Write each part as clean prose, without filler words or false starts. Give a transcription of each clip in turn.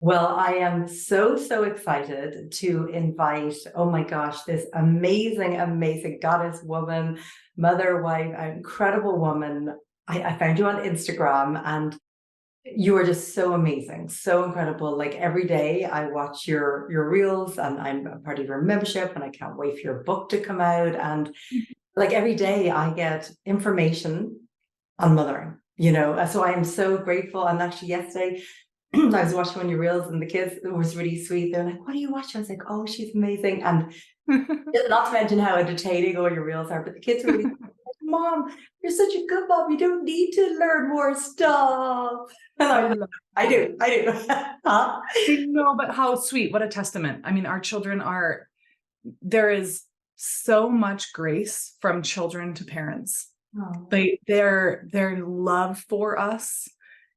Well, I am so excited to invite, oh my gosh, this amazing goddess woman, mother, wife, an incredible woman. I found you on Instagram and you are just so amazing, so incredible. Like every day I watch your reels and I'm a part of your membership and I can't wait for your book to come out. And like every day I get information on mothering, So I am so grateful. And actually yesterday I was watching one of your reels and the kids, it was really sweet. They're like, what are you watching? I was like, oh, she's amazing. And not to mention how entertaining all your reels are, but the kids are really like, Mom, you're such a good mom. You don't need to learn more stuff. And I'm like, I do. Huh? I know, but how sweet. What a testament. I mean, our children there is so much grace from children to parents. Oh. Their love for us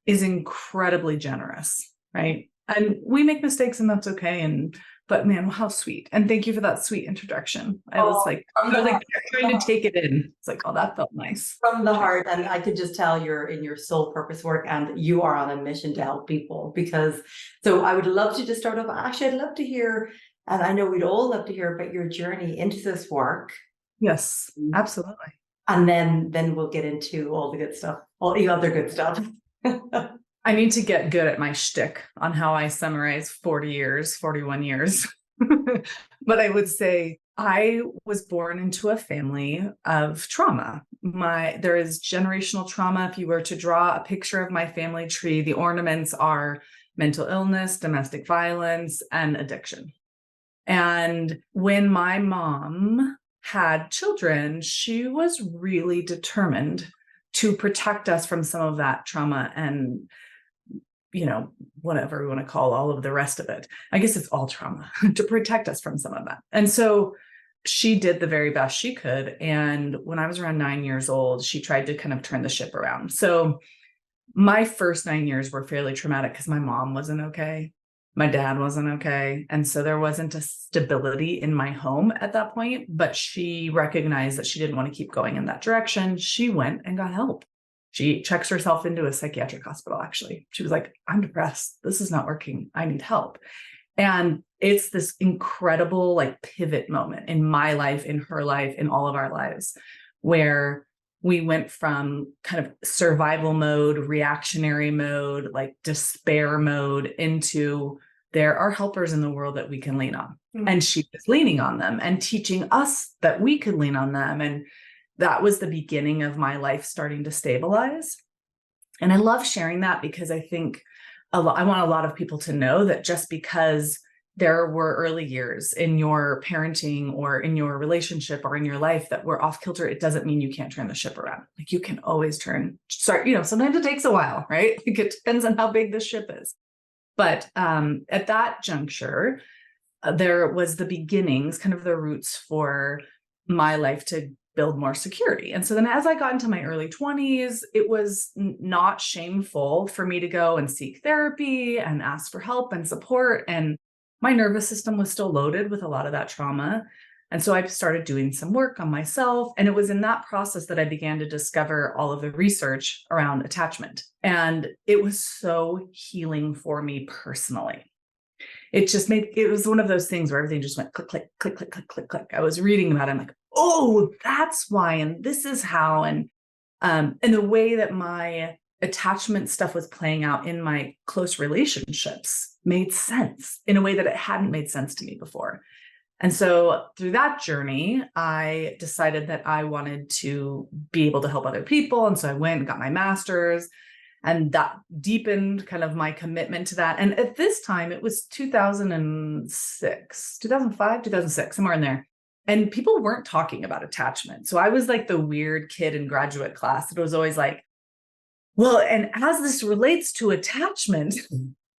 is incredibly generous, right? And we make mistakes and that's okay. But man, how sweet. And thank you for that sweet introduction. I was trying to take it in. It's like, oh, that felt nice. From the heart. And I could just tell you're in your soul purpose work and you are on a mission to help people so I would love to just start off. Actually, I'd love to hear, and I know we'd all love to hear about your journey into this work. Yes, absolutely. And then we'll get into all the good stuff, all the other good stuff. I need to get good at my shtick on how I summarize 41 years. But I would say I was born into a family of trauma. There is generational trauma. If you were to draw a picture of my family tree, the ornaments are mental illness, domestic violence, and addiction. And when my mom had children, she was really determined to protect us from some of that trauma and, whatever we want to call all of the rest of it. I guess it's all trauma to protect us from some of that. And so she did the very best she could. And when I was around 9 years old, she tried to kind of turn the ship around. So my first 9 years were fairly traumatic because my mom wasn't okay. My dad wasn't okay. And so there wasn't a stability in my home at that point, but she recognized that she didn't want to keep going in that direction. She went and got help. She checks herself into a psychiatric hospital, actually. She was like, I'm depressed. This is not working. I need help. And it's this incredible pivot moment in my life, in her life, in all of our lives, where we went from kind of survival mode, reactionary mode, despair mode into there are helpers in the world that we can lean on. Mm-hmm. And she was leaning on them and teaching us that we could lean on them. And that was the beginning of my life starting to stabilize. And I love sharing that because I think I want a lot of people to know that just because there were early years in your parenting or in your relationship or in your life that were off kilter, it doesn't mean you can't turn the ship around. You can always sometimes it takes a while, right? It depends on how big the ship is. But at that juncture, there was the beginnings, kind of the roots for my life to build more security. And so then as I got into my early 20s, it was not shameful for me to go and seek therapy and ask for help and support. And my nervous system was still loaded with a lot of that trauma. And so I started doing some work on myself. And it was in that process that I began to discover all of the research around attachment. And it was so healing for me personally. It was one of those things where everything just went click, click, click, click, click, click, click. I was reading about it. I'm like, oh, that's why. And this is how. And the way that my attachment stuff was playing out in my close relationships made sense in a way that it hadn't made sense to me before. And so through that journey, I decided that I wanted to be able to help other people. And so I went and got my master's, and that deepened kind of my commitment to that. And at this time, it was 2006, 2005, 2006, somewhere in there. And people weren't talking about attachment. So I was like the weird kid in graduate class. It was always like, well, and as this relates to attachment,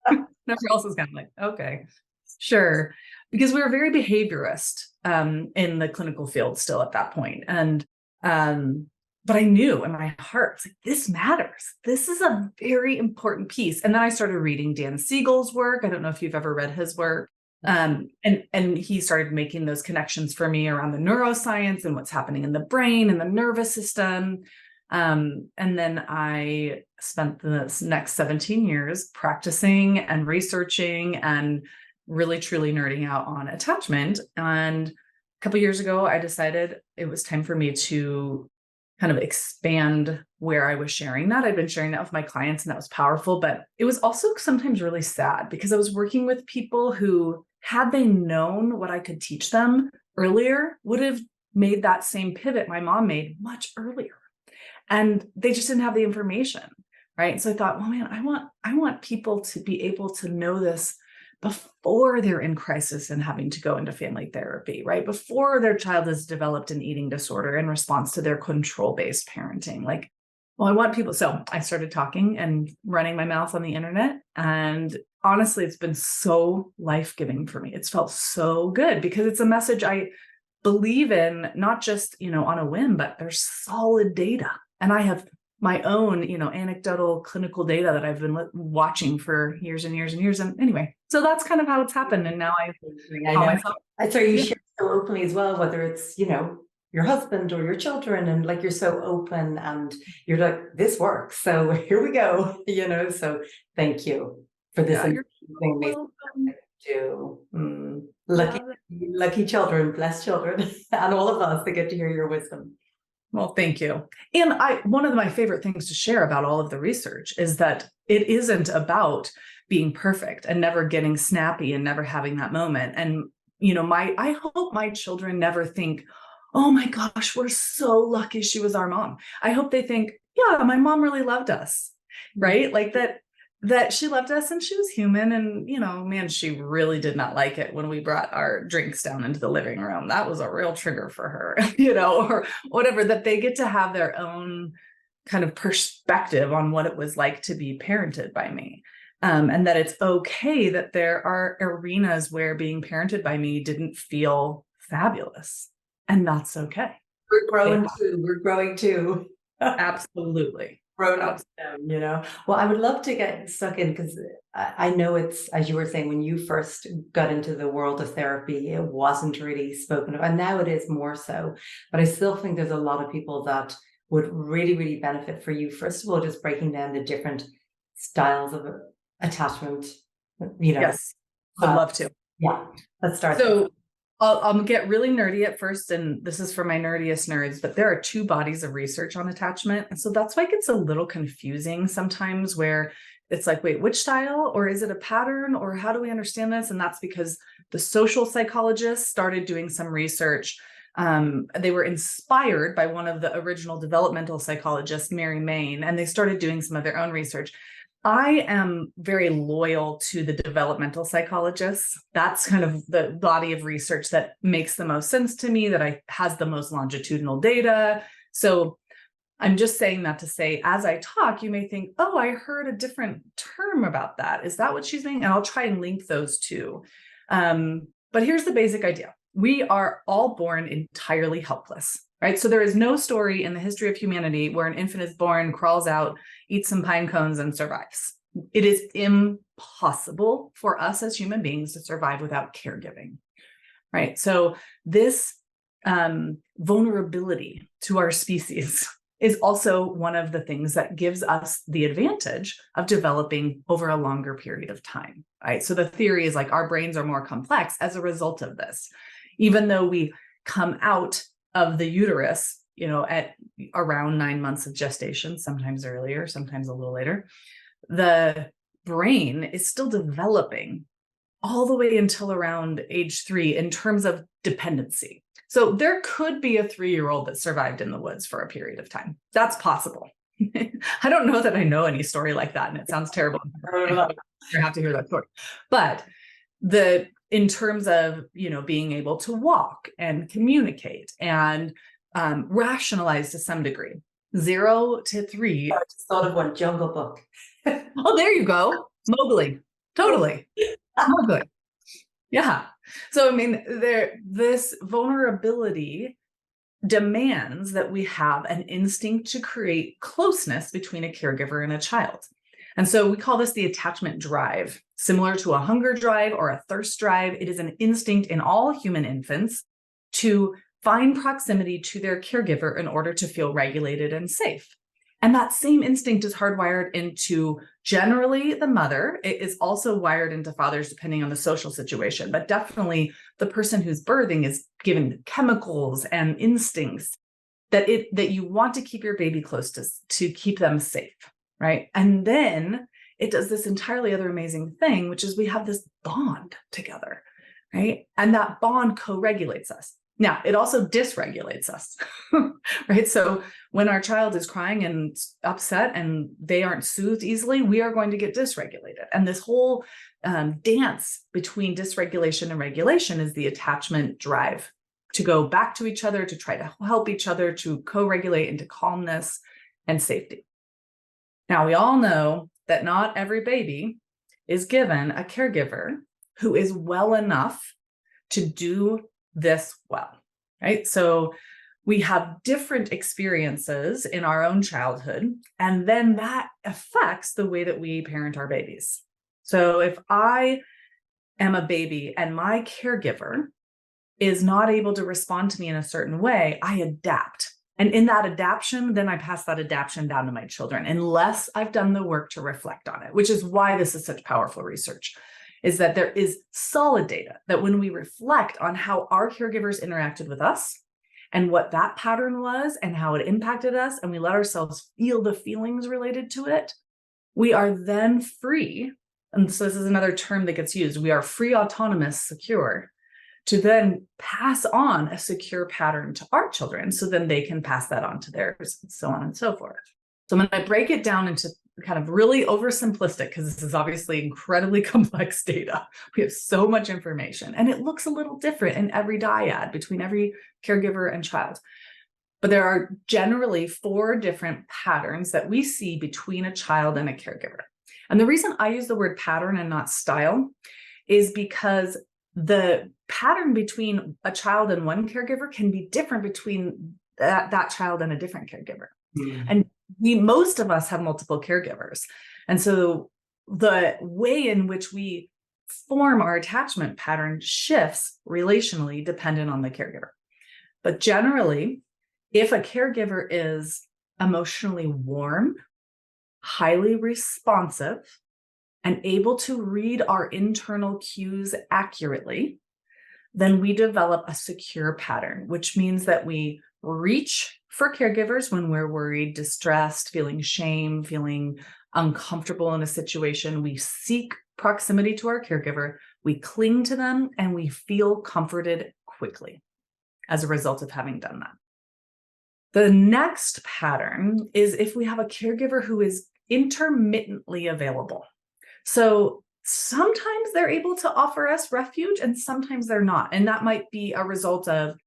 everyone else was kind of like, okay, sure. Because we were very behaviorist in the clinical field still at that point. And, but I knew in my heart, this matters. This is a very important piece. And then I started reading Dan Siegel's work. I don't know if you've ever read his work. And he started making those connections for me around the neuroscience and what's happening in the brain and the nervous system. And then I spent the next 17 years practicing and researching and really truly nerding out on attachment. And a couple of years ago, I decided it was time for me to kind of expand where I was sharing that. I'd been sharing that with my clients, and that was powerful, but it was also sometimes really sad because I was working with people who, had they known what I could teach them earlier, would have made that same pivot my mom made much earlier. And they just didn't have the information, right? So I thought, well, man, I want people to be able to know this before they're in crisis and having to go into family therapy, right? Before their child has developed an eating disorder in response to their control-based parenting. Like, well, I want people. So I started talking and running my mouth on the internet. And honestly, it's been so life-giving for me. It's felt so good because it's a message I believe in, not just, on a whim, but there's solid data. And I have my own, anecdotal clinical data that I've been watching for years and years and years. And anyway, so that's kind of how it's happened. And now I know. Myself. I saw you share so openly as well, whether it's, your husband or your children, and like, you're so open and you're like, this works. So here we go, so thank you for this amazing lucky children, blessed children, and all of us that get to hear your wisdom. Well, thank you. And one of my favorite things to share about all of the research is that it isn't about being perfect and never getting snappy and never having that moment. And, I hope my children never think, oh my gosh, we're so lucky she was our mom. I hope they think, yeah, my mom really loved us, right? Like that she loved us and she was human. And, man, she really did not like it when we brought our drinks down into the living room. That was a real trigger for her, or whatever, that they get to have their own kind of perspective on what it was like to be parented by me. And that it's okay that there are arenas where being parented by me didn't feel fabulous. And that's okay. We're growing too. Absolutely. Grown ups down, Well, I would love to get stuck in, because I know it's, as you were saying, when you first got into the world of therapy, it wasn't really spoken of, and now it is more so. But I still think there's a lot of people that would really, really benefit for you. First of all, just breaking down the different styles of attachment, Yes, I'd love to. Yeah, let's start. So I'll get really nerdy at first, and this is for my nerdiest nerds, but there are 2 bodies of research on attachment. And so that's why it gets a little confusing sometimes, where it's like, wait, which style, or is it a pattern, or how do we understand this? And that's because the social psychologists started doing some research. They were inspired by one of the original developmental psychologists, Mary Main, and they started doing some of their own research. I am very loyal to the developmental psychologists. That's kind of the body of research that makes the most sense to me, that has the most longitudinal data. So I'm just saying that to say, as I talk, you may think, oh, I heard a different term about that. Is that what she's saying? And I'll try and link those 2. But here's the basic idea. We are all born entirely helpless. Right? So there is no story in the history of humanity where an infant is born, crawls out, eats some pine cones, and survives. It is impossible for us as human beings to survive without caregiving. Right? So this vulnerability to our species is also one of the things that gives us the advantage of developing over a longer period of time. Right? So the theory is like our brains are more complex as a result of this. Even though we come out of the uterus, at around 9 months of gestation, sometimes earlier, sometimes a little later, the brain is still developing all the way until around age 3 in terms of dependency. So there could be a 3-year-old that survived in the woods for a period of time. That's possible. I don't know that I know any story like that, and it sounds terrible. You have to hear that story. But in terms of, being able to walk and communicate and rationalize to some degree, 0 to 3. I just thought of one, Jungle Book. Oh, there you go. Mowgli. Totally. Mowgli. Yeah. So, this vulnerability demands that we have an instinct to create closeness between a caregiver and a child. And so we call this the attachment drive. Similar to a hunger drive or a thirst drive, it is an instinct in all human infants to find proximity to their caregiver in order to feel regulated and safe. And that same instinct is hardwired into generally the mother. It is also wired into fathers depending on the social situation, but definitely the person who's birthing is given chemicals and instincts that you want to keep your baby close to keep them safe, right? And then it does this entirely other amazing thing, which is we have this bond together, right? And that bond co-regulates us. Now, it also dysregulates us, right? So when our child is crying and upset and they aren't soothed easily, we are going to get dysregulated. And this whole dance between dysregulation and regulation is the attachment drive to go back to each other, to try to help each other, to co-regulate into calmness and safety. Now, we all know that not every baby is given a caregiver who is well enough to do this well, right? So we have different experiences in our own childhood, and then that affects the way that we parent our babies. So if I am a baby and my caregiver is not able to respond to me in a certain way, I adapt. And in that adaptation, then I pass that adaptation down to my children, unless I've done the work to reflect on it, which is why this is such powerful research. Is that there is solid data that when we reflect on how our caregivers interacted with us and what that pattern was and how it impacted us, and we let ourselves feel the feelings related to it, we are then free. And so this is another term that gets used. We are free, autonomous, secure to then pass on a secure pattern to our children. So then they can pass that on to theirs, and so on and so forth. So I'm going to break it down into kind of really oversimplistic, because this is obviously incredibly complex data. We have so much information, and it looks a little different in every dyad between every caregiver and child. But there are generally 4 different patterns that we see between a child and a caregiver. And the reason I use the word pattern and not style is because the pattern between a child and one caregiver can be different between that child and a different caregiver. And most of us have multiple caregivers. And so the way in which we form our attachment pattern shifts relationally dependent on the caregiver. But generally, if a caregiver is emotionally warm, highly responsive, and able to read our internal cues accurately, then we develop a secure pattern, which means that we reach for caregivers when we're worried, distressed, feeling shame, feeling uncomfortable in a situation. We seek proximity to our caregiver, we cling to them, and we feel comforted quickly as a result of having done that. The next pattern is if we have a caregiver who is intermittently available. So sometimes they're able to offer us refuge and sometimes they're not. And that might be a result of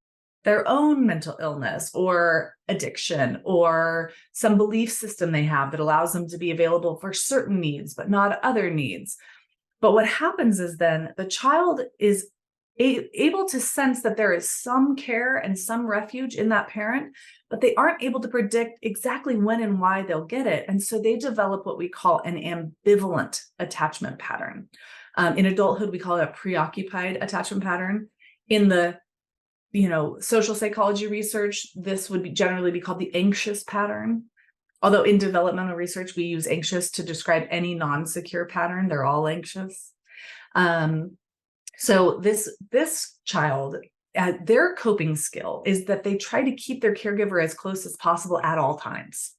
their own mental illness or addiction or some belief system they have that allows them to be available for certain needs, but not other needs. But what happens is then the child is able to sense that there is some care and some refuge in that parent, but they aren't able to predict exactly when and why they'll get it. And so they develop what we call an ambivalent attachment pattern. In adulthood, we call it a preoccupied attachment pattern. In the social psychology research, this would generally be called the anxious pattern. Although in developmental research, we use anxious to describe any non-secure pattern. They're all anxious. So this child, their coping skill is that they try to keep their caregiver as close as possible at all times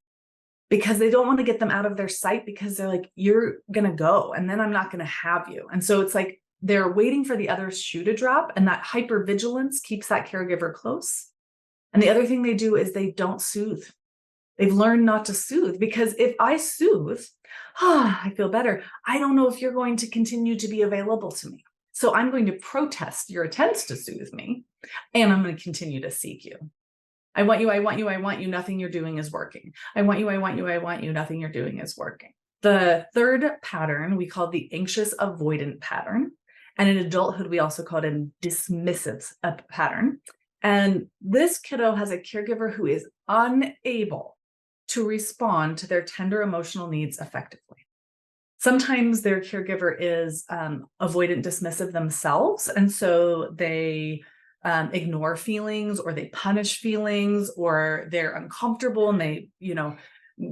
because they don't want to get them out of their sight because they're like, you're going to go and then I'm not going to have you. And so it's like they're waiting for the other shoe to drop, and that hypervigilance keeps that caregiver close. And the other thing they do is they don't soothe. They've learned not to soothe, because if I soothe, I feel better. I don't know if you're going to continue to be available to me. So I'm going to protest your attempts to soothe me, and I'm going to continue to seek you. I want you, I want you, I want you, nothing you're doing is working. I want you, I want you, I want you, nothing you're doing is working. The third pattern we call the anxious avoidant pattern. And in adulthood, we also call it a dismissive pattern. And this kiddo has a caregiver who is unable to respond to their tender emotional needs effectively. Sometimes their caregiver is avoidant dismissive themselves. And so they ignore feelings, or they punish feelings, or they're uncomfortable and they,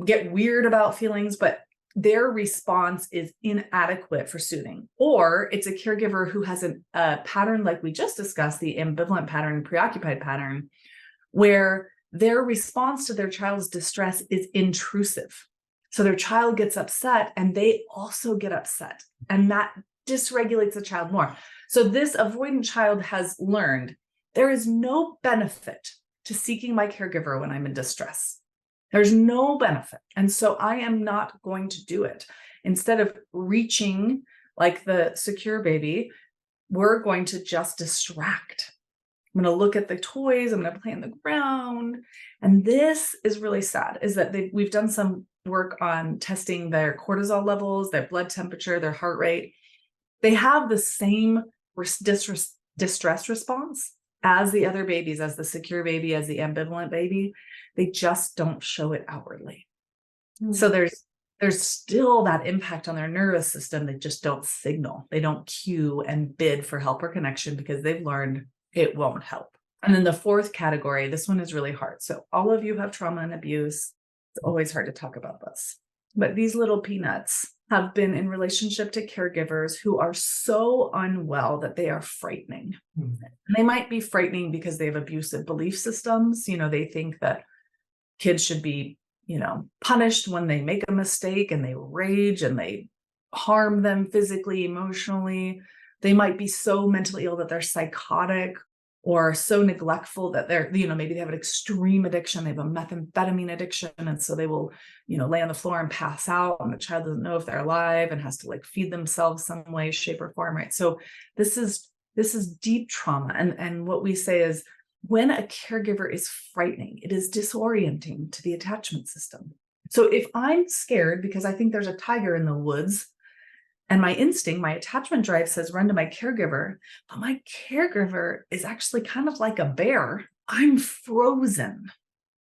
get weird about feelings, but their response is inadequate for soothing. Or it's a caregiver who has a pattern like we just discussed, the ambivalent pattern, preoccupied pattern, where their response to their child's distress is intrusive. So their child gets upset and they also get upset, and that dysregulates the child more. So this avoidant child has learned there is no benefit to seeking my caregiver when I'm in distress. There's no benefit. And so I am not going to do it. Instead of reaching like the secure baby, we're going to just distract. I'm going to look at the toys. I'm going to play on the ground. And this is really sad, is that we've done some work on testing their cortisol levels, their blood temperature, their heart rate. They have the same distress response as the other babies, as the secure baby, as the ambivalent baby. They just don't show it outwardly. Mm-hmm. So there's still that impact on their nervous system. They just don't signal. They don't cue and bid for help or connection because they've learned it won't help. And then the fourth category, this one is really hard. So all of you have trauma and abuse. It's always hard to talk about this. But these little peanuts have been in relationship to caregivers who are so unwell that they are frightening. Mm-hmm. And they might be frightening because they have abusive belief systems. They think that kids should be, punished when they make a mistake, and they rage and they harm them physically, emotionally. They might be so mentally ill that they're psychotic, or so neglectful that they're, maybe they have an extreme addiction. They have a methamphetamine addiction. And so they will, lay on the floor and pass out, and the child doesn't know if they're alive and has to like feed themselves some way, shape, or form, right? So this is deep trauma. And what we say is, when a caregiver is frightening, it is disorienting to the attachment system. So if I'm scared because I think there's a tiger in the woods, and my instinct, my attachment drive says run to my caregiver, but my caregiver is actually kind of like a bear, I'm frozen,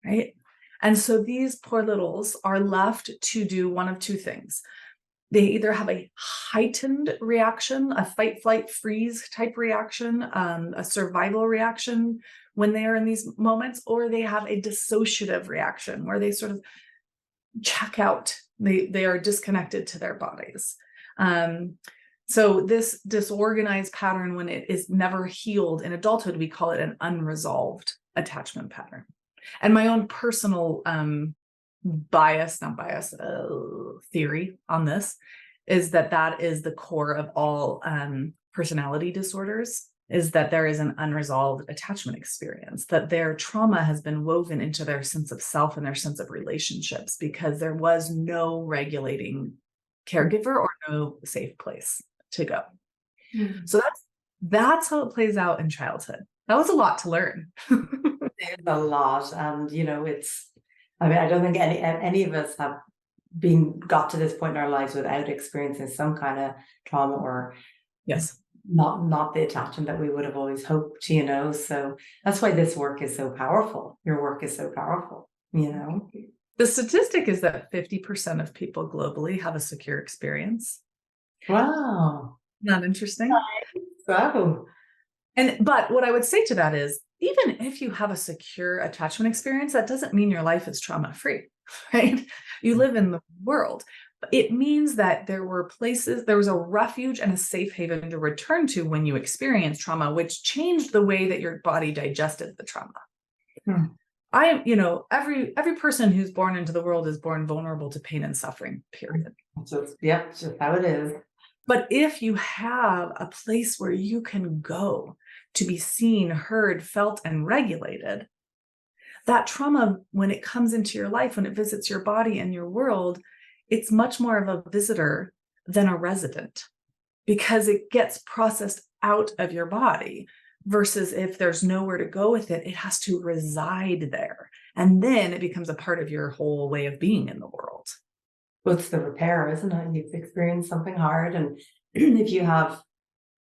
right? And so these poor littles are left to do one of two things. They either have a heightened reaction, a fight, flight, freeze type reaction, a survival reaction when they are in these moments, or they have a dissociative reaction where they sort of check out. They are disconnected to their bodies. So this disorganized pattern, when it is never healed in adulthood, we call it an unresolved attachment pattern. And my own personal theory on this is that is the core of all personality disorders, is that there is an unresolved attachment experience, that their trauma has been woven into their sense of self and their sense of relationships because there was no regulating caregiver or no safe place to go. Mm-hmm. So that's how it plays out in childhood. That was a lot to learn. There's a lot. And, I don't think any of us have got to this point in our lives without experiencing some kind of trauma, or yes, not the attachment that we would have always hoped, So that's why this work is so powerful. Your work is so powerful, The statistic is that 50% of people globally have a secure experience. Wow. Not interesting? Wow. But what I would say to that is, even if you have a secure attachment experience, that doesn't mean your life is trauma-free, right? You live in the world. It means that there was a refuge and a safe haven to return to when you experienced trauma, which changed the way that your body digested the trauma. Hmm. Every person who's born into the world is born vulnerable to pain and suffering, period. So, just how it is. But if you have a place where you can go to be seen, heard, felt, and regulated, that trauma, when it comes into your life, when it visits your body and your world, it's much more of a visitor than a resident, because it gets processed out of your body. Versus if there's nowhere to go with it, it has to reside there. And then it becomes a part of your whole way of being in the world. Well, it's the repair, isn't it? You've experienced something hard. And if you have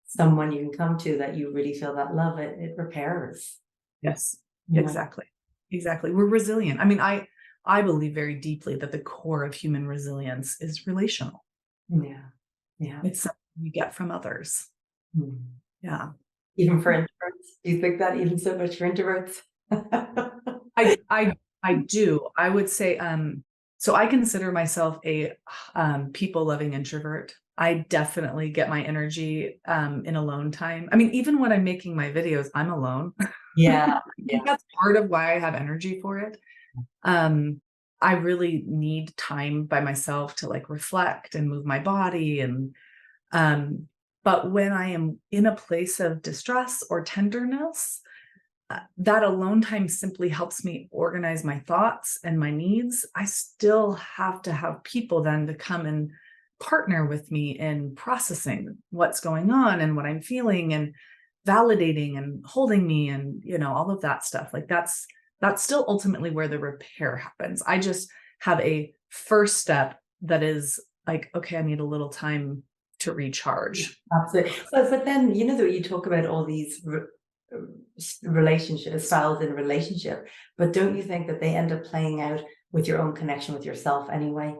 someone you can come to that you really feel that love, it repairs. Yes, exactly. Exactly. We're resilient. I mean, I believe very deeply that the core of human resilience is relational. Yeah. Yeah. It's something you get from others. Mm. Yeah. Even for introverts? Do you think that even so much for introverts? I do. I would say, So I consider myself a people-loving introvert. I definitely get my energy in alone time. I mean, even when I'm making my videos, I'm alone. Yeah. I think that's part of why I have energy for it. I really need time by myself to like reflect and move my body. And but when I am in a place of distress or tenderness, that alone time simply helps me organize my thoughts and my needs. I still have to have people then to come and partner with me in processing what's going on and what I'm feeling and validating and holding me and, you know, all of that stuff. Like that's still ultimately where the repair happens. I just have a first step that is like, okay, I need a little time to recharge. Absolutely. But then, you know, that you talk about all these relationship styles in a relationship, but don't you think that they end up playing out with your own connection with yourself anyway?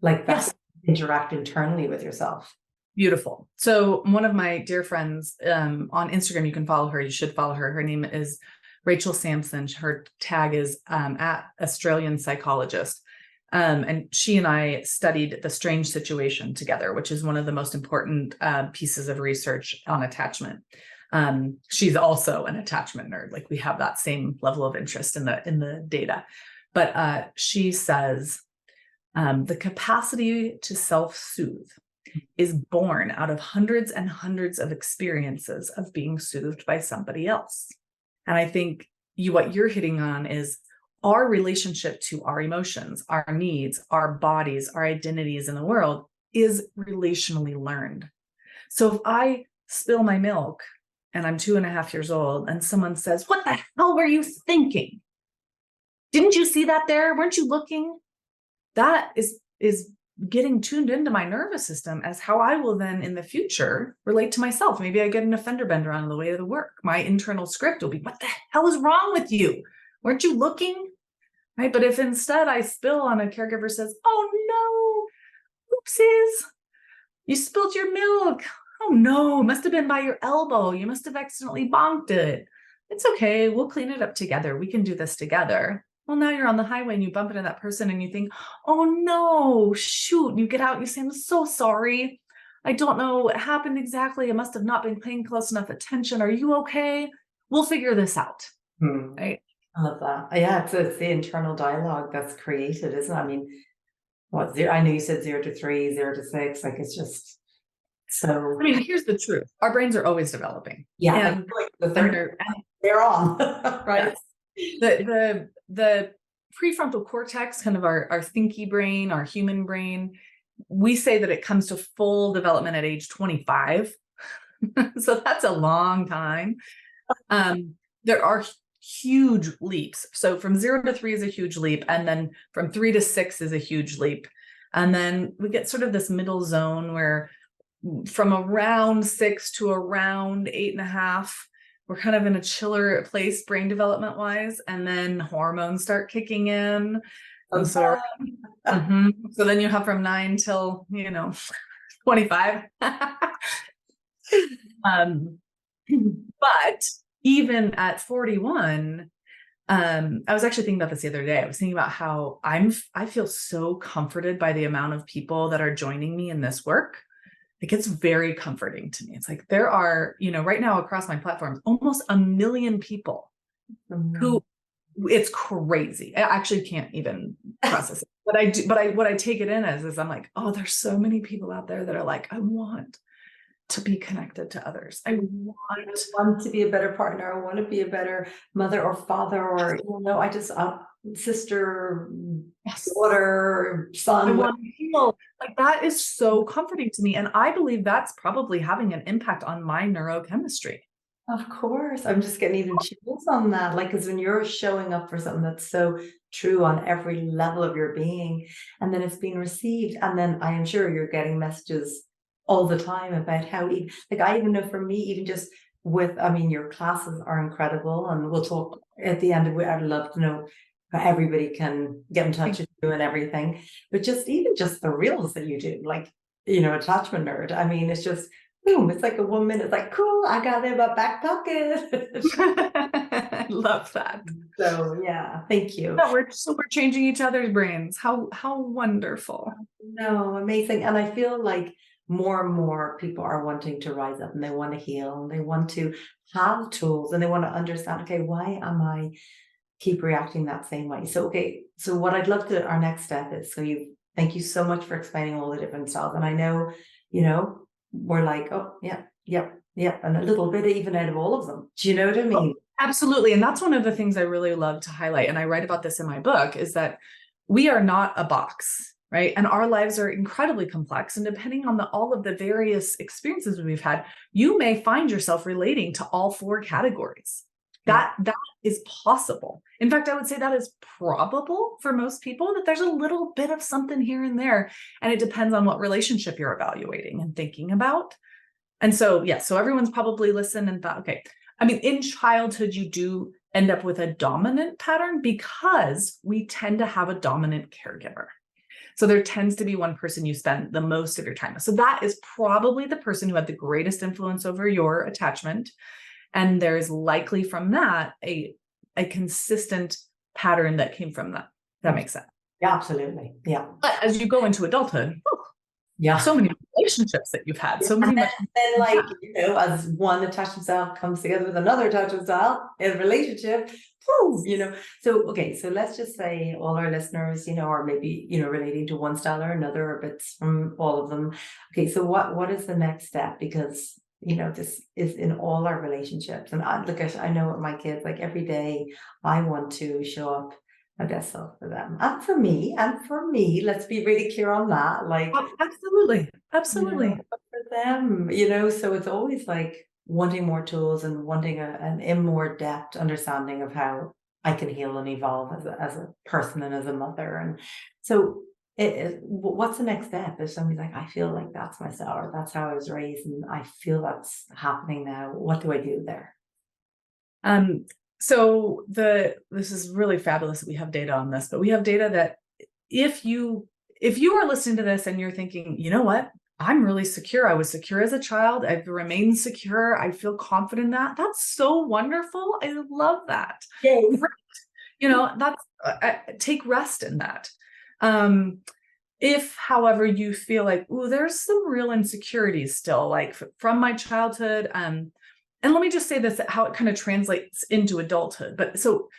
Like that's Yes. Interact internally with yourself. Beautiful. So one of my dear friends on Instagram, you can follow her. You should follow her. Her name is Rachel Sampson. Her tag is at Australian psychologist. And she and I studied the strange situation together, which is one of the most important pieces of research on attachment. She's also an attachment nerd. Like we have that same level of interest in the data. But she says the capacity to self-soothe is born out of hundreds and hundreds of experiences of being soothed by somebody else. And I think what you're hitting on is our relationship to our emotions, our needs, our bodies, our identities in the world is relationally learned. So if I spill my milk and I'm 2.5 years old and someone says, "What the hell were you thinking? Didn't you see that there? Weren't you looking?" That is getting tuned into my nervous system as how I will then in the future relate to myself. Maybe I get an offender bender on the way to work. My internal script will be, "What the hell is wrong with you? Weren't you looking?" Right? But if instead I spill and a caregiver says, "Oh no, oopsies, you spilled your milk. Oh no, it must have been by your elbow. You must have accidentally bonked it. It's okay. We'll clean it up together. We can do this together." Well, now you're on the highway and you bump into that person and you think, "Oh no, shoot." You get out, you say, "I'm so sorry. I don't know what happened exactly. I must have not been paying close enough attention. Are you okay? We'll figure this out." Right? I love that. Yeah, it's the internal dialogue that's created, isn't it? I mean, what zero? I know you said 0 to 3, 0 to 6. Like it's just so. I mean, here's the truth. Our brains are always developing. Yeah, And like they're on, right? Yes. The prefrontal cortex, kind of our thinky brain, our human brain, we say that it comes to full development at age 25. So that's a long time. There are huge leaps. So from 0 to 3 is a huge leap. And then from 3 to 6 is a huge leap. And then we get sort of this middle zone where from around 6 to around 8.5, we're kind of in a chiller place brain development wise. And then hormones start kicking in. And so, so then you have from 9 till, 25. But even at 41, I was actually thinking about this the other day. I was thinking about how I feel so comforted by the amount of people that are joining me in this work. Like it's very comforting to me. It's like there are, right now across my platforms, almost 1 million people who it's crazy. I actually can't even process it. But I do, but what I take it in as is I'm like, oh, there's so many people out there that are like, I want to be connected to others. I want to be a better partner. I want to be a better mother or father, or I just sister, daughter, son. I want to feel like that is so comforting to me, and I believe that's probably having an impact on my neurochemistry. Of course, I'm just getting even chills on that. Like, because when you're showing up for something that's so true on every level of your being, and then it's being received, and then I am sure you're getting messages all the time about how, like, I even know for me, even just with, your classes are incredible, and we'll talk at the end of it. I'd love to know how everybody can get in touch with you and everything, but even just the reels that you do, like, attachment nerd. It's just boom, it's like a 1 minute, it's like, cool, I got it in my back pocket. love that. So yeah, thank you. Yeah, we're changing each other's brains. How wonderful. No, amazing. And I feel like more and more people are wanting to rise up and they want to heal and they want to have tools and they want to understand, okay, why am I keep reacting that same way? So, okay, so what I'd love to, our next step is, thank you so much for explaining all the different styles. And I know, we're like, oh, yeah, yep, yep. And a little bit even out of all of them. Do you know what I mean? Absolutely. And that's one of the things I really love to highlight. And I write about this in my book, is that we are not a box, right? And our lives are incredibly complex. And depending on all of the various experiences we've had, you may find yourself relating to all four categories. That is possible. In fact, I would say that is probable for most people, that there's a little bit of something here and there. And it depends on what relationship you're evaluating and thinking about. And so, so everyone's probably listened and thought, okay, I mean, in childhood, you do end up with a dominant pattern because we tend to have a dominant caregiver. So there tends to be one person you spend the most of your time with. So that is probably the person who had the greatest influence over your attachment. And there's likely from that a consistent pattern that came from that. That makes sense. Yeah, absolutely. Yeah. But as you go into adulthood, yeah, so many relationships that you've had, so many. And then, like, as one attachment style comes together with another attachment style in a relationship, So, okay, so let's just say all our listeners, are maybe, relating to one style or another, or bits from all of them. Okay, so what is the next step? Because this is in all our relationships. And I know with my kids, like every day I want to show up my best self for them and for me, let's be really clear on that. Like, absolutely. For them, so it's always like wanting more tools and wanting a more depth understanding of how I can heal and evolve as a person and as a mother. And so what's the next step? If somebody's like, I feel like that's my style, or that's how I was raised, and I feel that's happening now, what do I do there? So this is really fabulous that we have data on this, but we have data that if you are listening to this and you're thinking, you know what, I'm really secure. I was secure as a child. I've remained secure. I feel confident in that. That's so wonderful. I love that. Yay. That's take rest in that. If, however, you feel like, there's some real insecurities still, like from my childhood, and let me just say this, how it kind of translates into adulthood. But so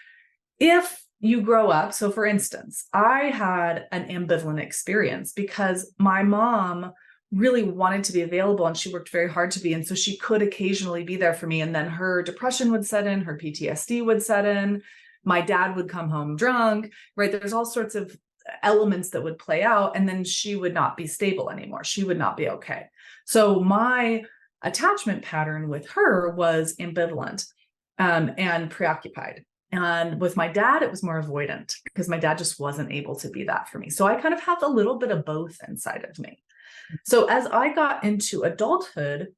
if you grow up, so for instance, I had an ambivalent experience because my mom really wanted to be available and she worked very hard to be. And so she could occasionally be there for me. And then her depression would set in, her PTSD would set in, my dad would come home drunk, right? There's all sorts of elements that would play out, and then she would not be stable anymore. She would not be okay. So my attachment pattern with her was ambivalent and preoccupied. And with my dad, it was more avoidant because my dad just wasn't able to be that for me. So I kind of have a little bit of both inside of me. So as I got into adulthood,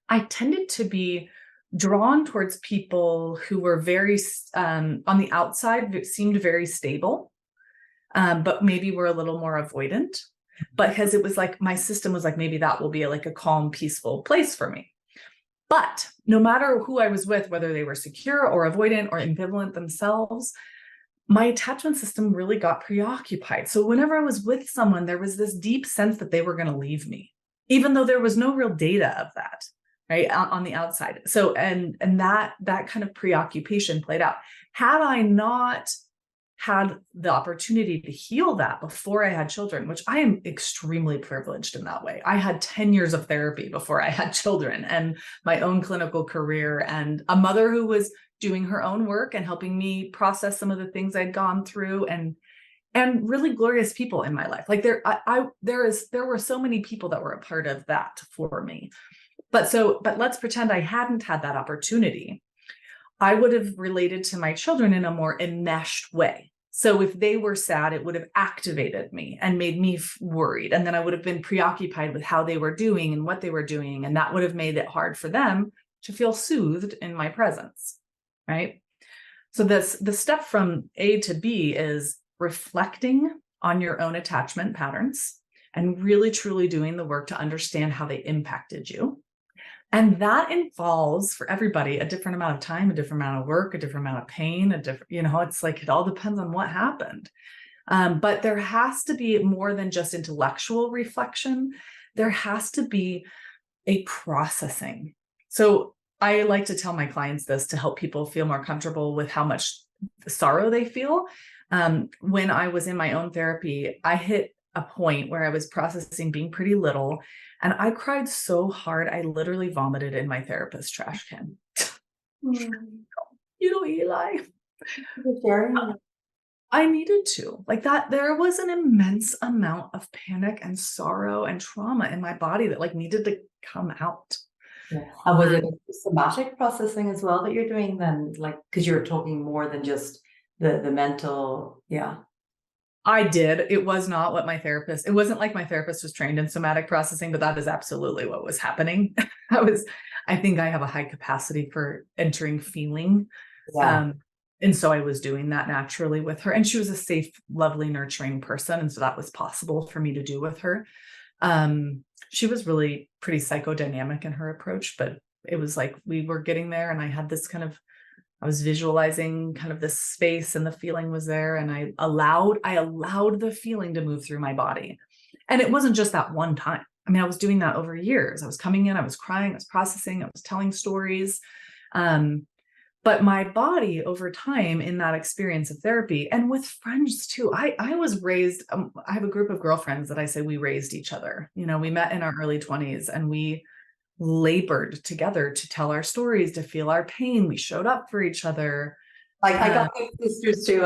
I tended to be drawn towards people who were very, on the outside, seemed very stable, but maybe were a little more avoidant. But because it was like, my system was like, maybe that will be like a calm, peaceful place for me. But no matter who I was with, whether they were secure or avoidant or ambivalent themselves, my attachment system really got preoccupied. So whenever I was with someone, there was this deep sense that they were going to leave me, even though there was no real data of that, right, on the outside. So, and that kind of preoccupation played out. Had I not had the opportunity to heal that before I had children, which I am extremely privileged in that way. I had 10 years of therapy before I had children and my own clinical career and a mother who was doing her own work and helping me process some of the things I'd gone through, and really glorious people in my life. Like there were so many people that were a part of that for me. But let's pretend I hadn't had that opportunity. I would have related to my children in a more enmeshed way. So if they were sad, it would have activated me and made me worried. And then I would have been preoccupied with how they were doing and what they were doing. And that would have made it hard for them to feel soothed in my presence, right? So the step from A to B is reflecting on your own attachment patterns and really truly doing the work to understand how they impacted you. And that involves for everybody a different amount of time, a different amount of work, a different amount of pain, a different, it's like, it all depends on what happened. But there has to be more than just intellectual reflection. There has to be a processing. So I like to tell my clients this to help people feel more comfortable with how much sorrow they feel. When I was in my own therapy, I hit a point where I was processing being pretty little, and I cried so hard, I literally vomited in my therapist's trash can. Eli. I needed to, like that. There was an immense amount of panic and sorrow and trauma in my body that like needed to come out. Yeah. And was it a somatic processing as well that you're doing then? Like, because you're talking more than just the mental, yeah. I did. It was not what my therapist, it wasn't like my therapist was trained in somatic processing, but that is absolutely what was happening. I think I have a high capacity for entering feeling. Yeah. And so I was doing that naturally with her, and she was a safe, lovely, nurturing person. And so that was possible for me to do with her. She was really pretty psychodynamic in her approach, but it was like we were getting there, and I had this I was visualizing kind of this space, and the feeling was there, and I allowed the feeling to move through my body. And it wasn't just that one time. I mean, I was doing that over years. I was coming in, I was crying, I was processing, I was telling stories. But my body over time in that experience of therapy and with friends too, I was raised, I have a group of girlfriends that I say we raised each other. We met in our early 20s, and we labored together to tell our stories, to feel our pain. We showed up for each other. Like I got those sisters too.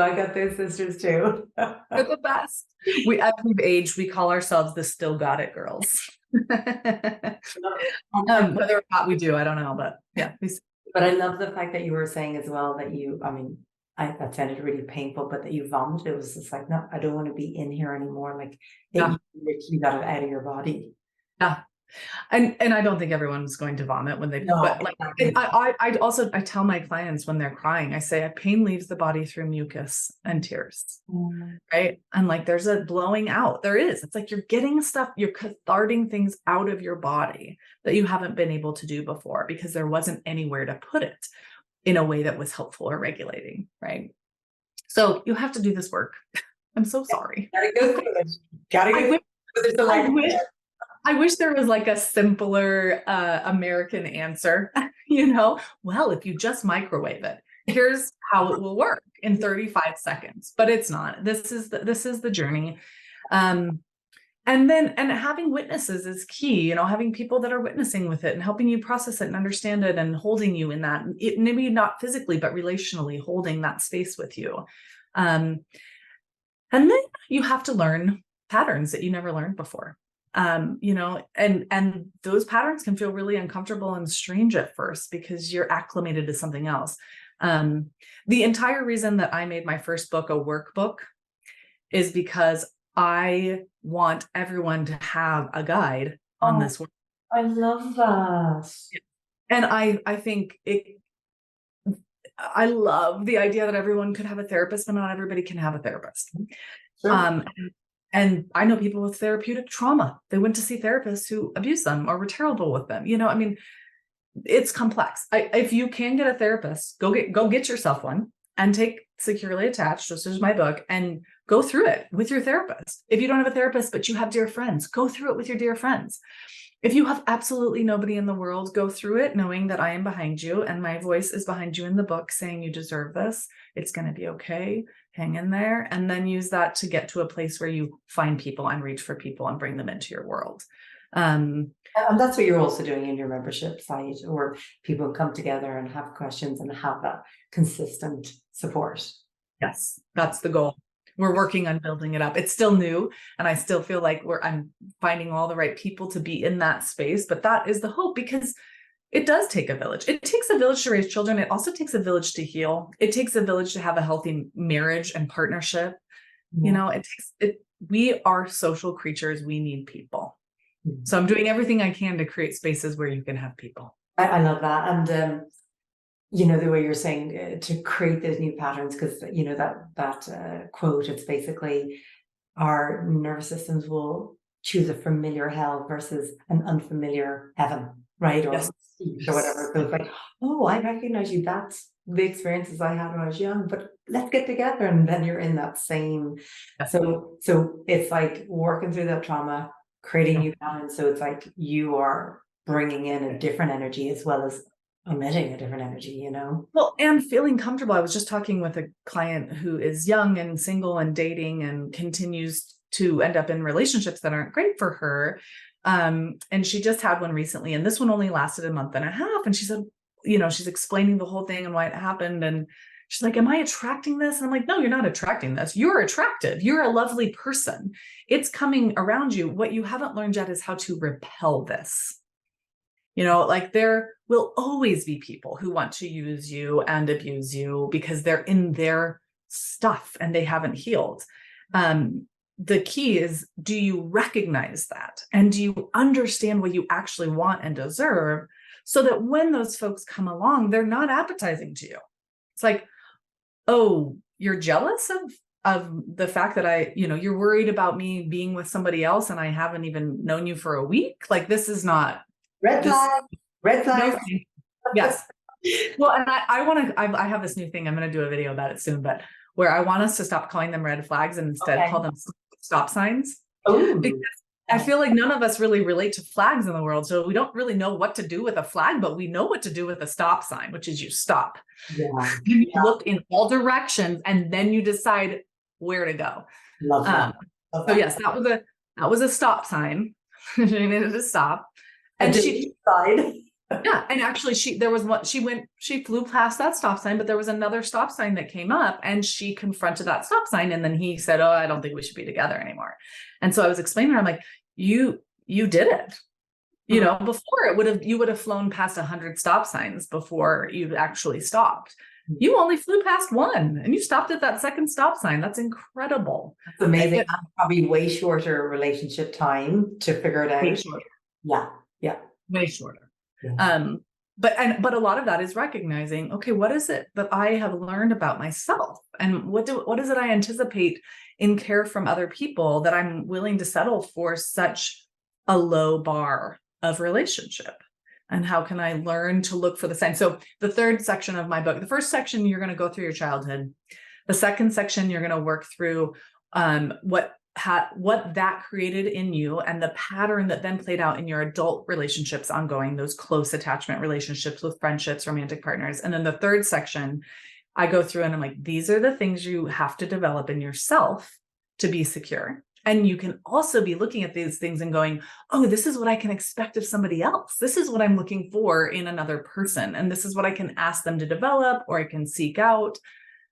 They're the best. As we've aged, we call ourselves the still got it girls. Whether or not we do, I don't know, but yeah. But I love the fact that you were saying as well that that sounded really painful, but that you vomited. It was just like, no, I don't want to be in here anymore. Like you got it out of your body. Yeah. And I don't think everyone's going to vomit when they, but like, I tell my clients when they're crying, I say, pain leaves the body through mucus and tears, right? And like, there's a blowing out. There is, it's like, you're getting stuff, you're catharting things out of your body that you haven't been able to do before because there wasn't anywhere to put it in a way that was helpful or regulating, right? So you have to do this work. I'm so sorry. I wish there was like a simpler American answer, well, if you just microwave it, here's how it will work in 35 seconds, but it's not. This is the journey. And having witnesses is key, having people that are witnessing with it and helping you process it and understand it and holding you in that, maybe not physically, but relationally holding that space with you. And then you have to learn patterns that you never learned before. And those patterns can feel really uncomfortable and strange at first because you're acclimated to something else. The entire reason that I made my first book a workbook is because I want everyone to have a guide on this work. I love that. And I think I love the idea that everyone could have a therapist, but not everybody can have a therapist. Sure. And I know people with therapeutic trauma. They went to see therapists who abused them or were terrible with them. It's complex. If you can get a therapist, go get yourself one and take Securely Attached, just as my book, and go through it with your therapist. If you don't have a therapist, but you have dear friends, go through it with your dear friends. If you have absolutely nobody in the world, go through it knowing that I am behind you and my voice is behind you in the book saying you deserve this. It's going to be okay. Hang in there, and then use that to get to a place where you find people and reach for people and bring them into your world. And that's what you're also doing in your membership site, or people come together and have questions and have that consistent support. Yes, that's the goal. We're working on building it up. It's still new, and I still feel like I'm finding all the right people to be in that space, but that is the hope, because it does take a village. It takes a village to raise children. It also takes a village to heal. It takes a village to have a healthy marriage and partnership. Yeah. We are social creatures. We need people. Mm-hmm. So I'm doing everything I can to create spaces where you can have people. I love that. And, the way you're saying to create those new patterns, because, that quote, it's basically our nervous systems will choose a familiar hell versus an unfamiliar heaven, right? Or yes. speech or whatever. So it's like, oh, I recognize you. That's the experiences I had when I was young, but let's get together. And then you're in that same. Yes. So it's like working through that trauma, creating Yeah. new patterns. So it's like you are bringing in a different energy as well as emitting a different energy, you know? Well, and feeling comfortable. I was just talking with a client who is young and single and dating and continues to end up in relationships that aren't great for her. And she just had one recently, and this one only lasted a month and a half. And she said, she's explaining the whole thing and why it happened. And she's like, am I attracting this? And I'm like, no, you're not attracting this. You're attractive. You're a lovely person. It's coming around you. What you haven't learned yet is how to repel this. Like there will always be people who want to use you and abuse you because they're in their stuff and they haven't healed. The key is, do you recognize that? And do you understand what you actually want and deserve so that when those folks come along, they're not appetizing to you? It's like, oh, you're jealous of the fact that you're worried about me being with somebody else and I haven't even known you for a week. Like, this is not Red flag, red flag. no, yes. Well, and I have this new thing. I'm going to do a video about it soon, but where I want us to stop calling them red flags and instead call them stop signs. Oh, because I feel like none of us really relate to flags in the world. So we don't really know what to do with a flag, but we know what to do with a stop sign, which is you stop. yeah. You look in all directions and then you decide where to go. Love that. So yes, that was a stop sign. She needed to stop. And she side. Yeah. And actually she flew past that stop sign, but there was another stop sign that came up and she confronted that stop sign. And then he said, oh, I don't think we should be together anymore. And so I was explaining to her, I'm like, you did it, before you would have flown past 100 stop signs before you actually stopped. You only flew past one and you stopped at that second stop sign. That's incredible. That's amazing. Probably way shorter relationship time to figure it out. Way shorter. Yeah. Yeah. Way shorter. Yeah. But a lot of that is recognizing, okay, what is it that I have learned about myself? And what is it I anticipate in care from other people that I'm willing to settle for such a low bar of relationship? And how can I learn to look for the signs? So the third section of my book, the first section, you're going to go through your childhood. The second section, you're going to work through what that created in you and the pattern that then played out in your adult relationships ongoing, those close attachment relationships with friendships, romantic partners. And then the third section, I go through and I'm like, these are the things you have to develop in yourself to be secure. And you can also be looking at these things and going, oh, this is what I can expect of somebody else. This is what I'm looking for in another person. And this is what I can ask them to develop or I can seek out.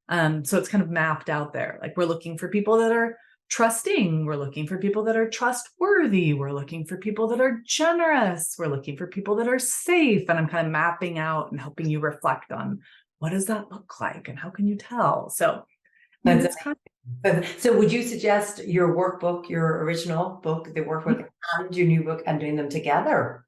So it's kind of mapped out there. Like we're looking for people that are trusting. We're looking for people that are trustworthy. We're looking for people that are generous. We're looking for people that are safe. And I'm kind of mapping out and helping you reflect on what does that look like and how can you tell? So that's kind of. So would you suggest your workbook, your original book, the workbook, and your new book, and doing them together?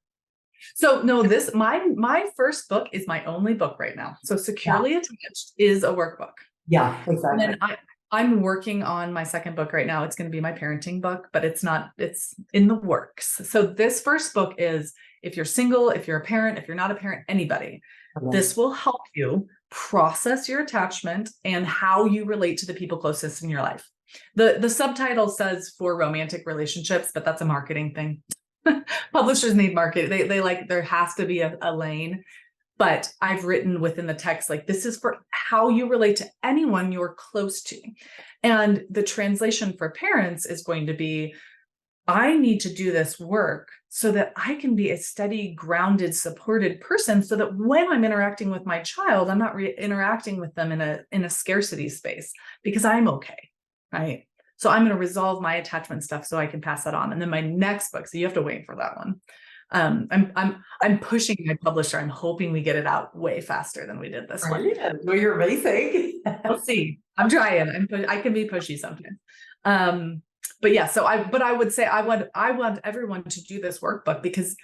So no, my first book is my only book right now. So Securely Attached is a workbook. Yeah, exactly. And then I'm working on my second book right now. It's going to be my parenting book, but it's in the works. So this first book is if you're single, if you're a parent, if you're not a parent, anybody, this will help you process your attachment and how you relate to the people closest in your life. The subtitle says for romantic relationships, but that's a marketing thing. Publishers need market. They like, there has to be a lane. But I've written within the text, like this is for how you relate to anyone you're close to. And the translation for parents is going to be, I need to do this work so that I can be a steady, grounded, supported person so that when I'm interacting with my child, I'm not interacting with them in a scarcity space because I'm okay, right? So I'm going to resolve my attachment stuff so I can pass that on. And then my next book, so you have to wait for that one. I'm pushing my publisher. I'm hoping we get it out way faster than we did this one. Well, you're racing. We'll see. I'm trying. I can be pushy sometimes. But yeah, I would say I want everyone to do this workbook because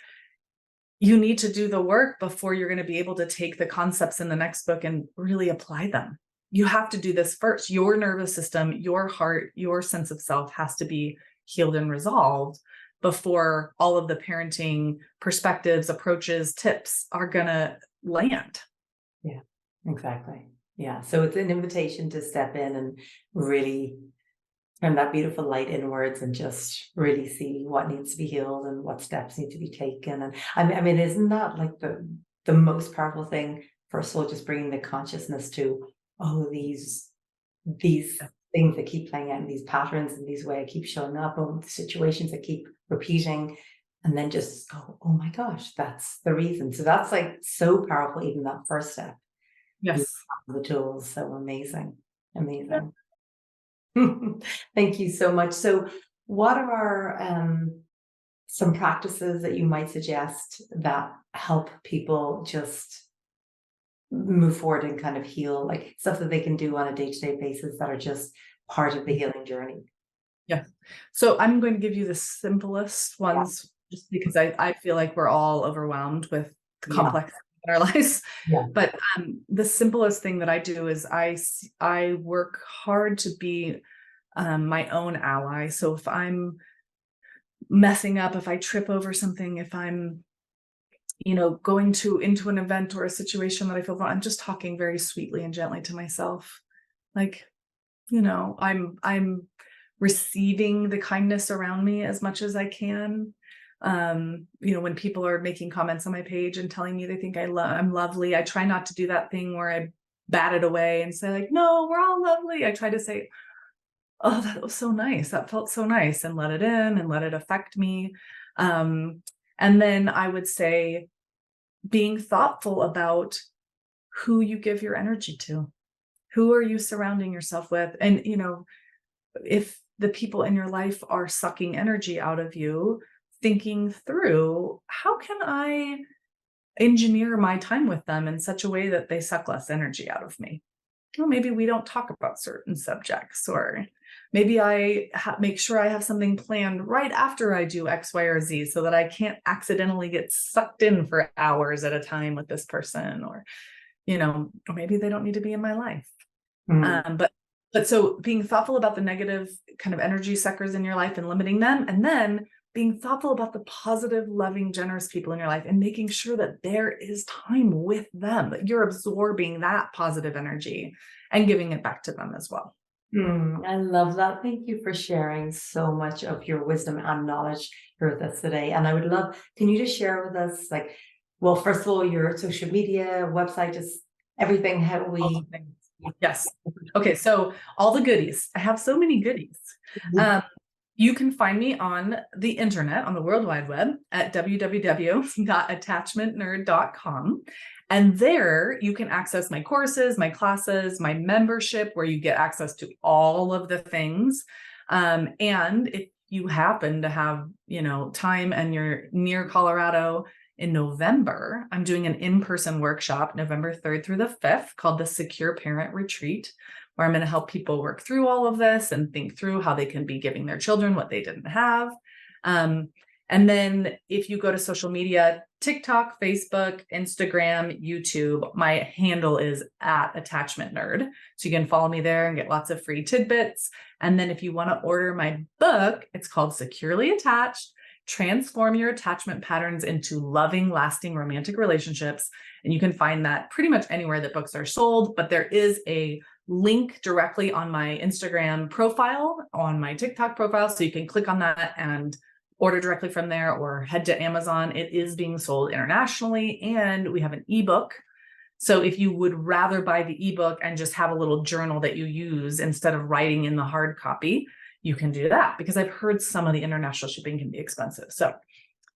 you need to do the work before you're going to be able to take the concepts in the next book and really apply them. You have to do this first. Your nervous system, your heart, your sense of self has to be healed and resolved before all of the parenting perspectives, approaches, tips are going to land. Yeah, exactly. Yeah. So it's an invitation to step in and really turn that beautiful light inwards and just really see what needs to be healed and what steps need to be taken. And I mean, isn't that like the most powerful thing for a soul, just bringing the consciousness to, oh, these things that keep playing out, and these patterns and these ways keep showing up, and the situations that keep repeating, and then just go, oh my gosh, that's the reason. So that's like so powerful, even that first step. You Yes. have the tools. So amazing. Amazing. Thank you so much. So what are some practices that you might suggest that help people just move forward and kind of heal, like stuff that they can do on a day-to-day basis that are just part of the healing journey? Yeah. So I'm going to give you the simplest ones just because I feel like we're all overwhelmed with the Yeah. complex in our lives. Yeah. But the simplest thing that I do is I work hard to be my own ally. So if I'm messing up, if I trip over something, if I'm, going into an event or a situation that I feel wrong, I'm just talking very sweetly and gently to myself. Like, I'm receiving the kindness around me as much as I can. When people are making comments on my page and telling me they think I'm lovely, I try not to do that thing where I bat it away and say like, no, we're all lovely. I try to say, oh, that was so nice. That felt so nice, and let it in and let it affect me. And then I would say being thoughtful about who you give your energy to. Who are you surrounding yourself with? And, if the people in your life are sucking energy out of you, thinking through, how can I engineer my time with them in such a way that they suck less energy out of me? Well, maybe we don't talk about certain subjects, or maybe I make sure I have something planned right after I do X, Y, or Z so that I can't accidentally get sucked in for hours at a time with this person, or maybe they don't need to be in my life. But so being thoughtful about the negative kind of energy suckers in your life and limiting them, and then being thoughtful about the positive, loving, generous people in your life and making sure that there is time with them, that you're absorbing that positive energy and giving it back to them as well. I love that. Thank you for sharing so much of your wisdom and knowledge here with us today. And I would love, can you just share with us, like, well, first of all, your social media, website, just everything, how All we. the things. Yes. Okay. So all the goodies. I have so many goodies. You can find me on the internet, on the World Wide Web at www.attachmentnerd.com. And there you can access my courses, my classes, my membership, where you get access to all of the things. And if you happen to have, time and you're near Colorado in November, I'm doing an in-person workshop November 3rd through the 5th called the Secure Parent Retreat, where I'm going to help people work through all of this and think through how they can be giving their children what they didn't have. And then if you go to social media, TikTok, Facebook, Instagram, YouTube, my handle is @attachmentnerd. So you can follow me there and get lots of free tidbits. And then if you want to order my book, it's called Securely Attached: Transform Your Attachment Patterns into Loving, Lasting Romantic Relationships. And you can find that pretty much anywhere that books are sold, but there is a link directly on my Instagram profile, on my TikTok profile. So you can click on that and order directly from there, or head to Amazon. It is being sold internationally, and we have an ebook. So if you would rather buy the ebook and just have a little journal that you use instead of writing in the hard copy, you can do that, because I've heard some of the international shipping can be expensive. So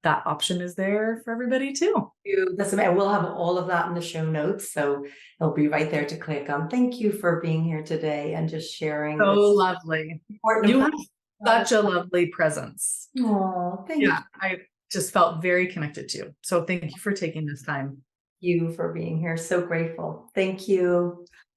that option is there for everybody too. We'll have all of that in the show notes, so it'll be right there to click on. Thank you for being here today and just sharing. So lovely. You have such a lovely presence. Oh, thank you. I just felt very connected to you. So thank you for taking this time. You for being here. So grateful. Thank you.